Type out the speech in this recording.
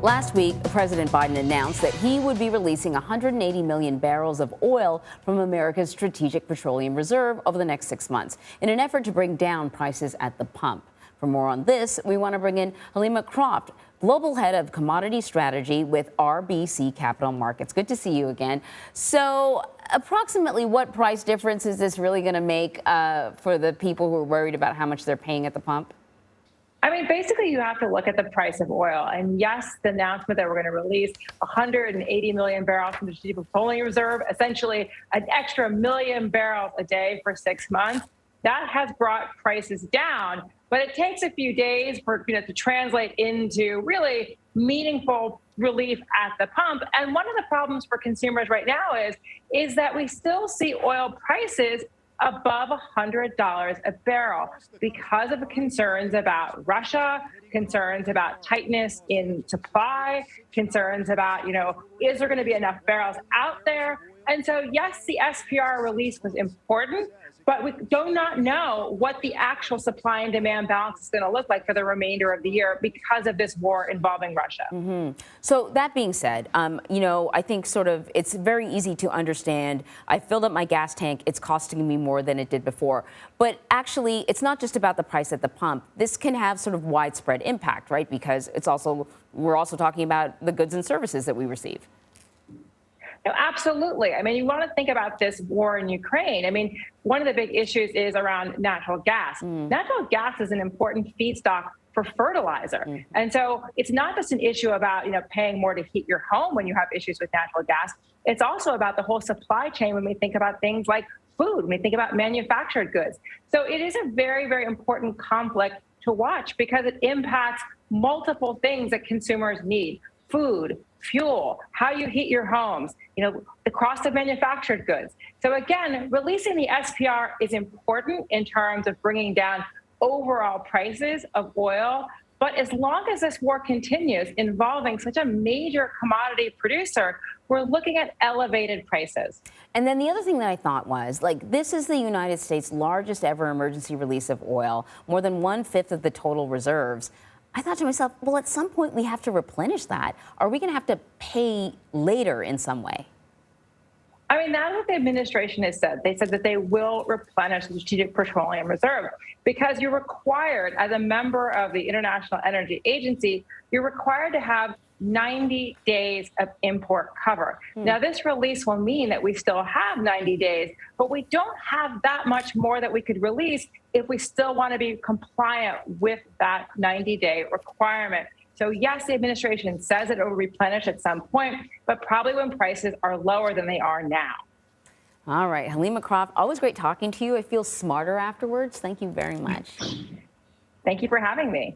Last week, President Biden announced that he would be releasing 180 million barrels of oil from America's Strategic Petroleum Reserve over the next 6 months in an effort to bring down prices at the pump. For more on this, we want to bring in Helima Croft, Global Head of Commodity Strategy with RBC Capital Markets. Good to see you again. So approximately what price difference is this really going to make for the people who are worried about how much they're paying at the pump? I mean, basically, you have to look at the price of oil. And yes, the announcement that we're going to release 180 million barrels from the Strategic Petroleum Reserve, essentially an extra million barrels a day for 6 months, that has brought prices down. But it takes a few days for to translate into really meaningful relief at the pump. And one of the problems for consumers right now is that we still see oil prices above $100 a barrel because of concerns about Russia, concerns about tightness in supply, concerns about, is there going to be enough barrels out there? And so, yes, the SPR release was important, but we do not know what the actual supply and demand balance is going to look like for the remainder of the year because of this war involving Russia. Mm-hmm. So that being said, I think it's very easy to understand. I filled up my gas tank. It's costing me more than it did before. But actually, it's not just about the price at the pump. This can have sort of widespread impact, right? Because we're also talking about the goods and services that we receive. No, absolutely. I mean, you want to think about this war in Ukraine. I mean, one of the big issues is around natural gas. Natural gas is an important feedstock for fertilizer. And so it's not just an issue about, paying more to heat your home when you have issues with natural gas. It's also about the whole supply chain when we think about things like food, when we think about manufactured goods. So it is a very, very important conflict to watch because it impacts multiple things that consumers need: food, fuel, how you heat your homes, the cost of manufactured goods. So again, releasing the SPR is important in terms of bringing down overall prices of oil. But as long as this war continues involving such a major commodity producer, we're looking at elevated prices. And then the other thing that I thought was, this is the United States' largest ever emergency release of oil, more than 1/5 of the total reserves. I thought to myself, well, at some point we have to replenish that. Are we going to have to pay later in some way? I mean, that's what the administration has said. They said that they will replenish the Strategic Petroleum Reserve because you're required, as a member of the International Energy Agency, you're required to have 90 days of import cover. Now, this release will mean that we still have 90 days, but we don't have that much more that we could release if we still want to be compliant with that 90-day requirement. So yes, the administration says it will replenish at some point, but probably when prices are lower than they are now. All right, Helima Croft, always great talking to you. I feel smarter afterwards. Thank you very much. Thank you for having me.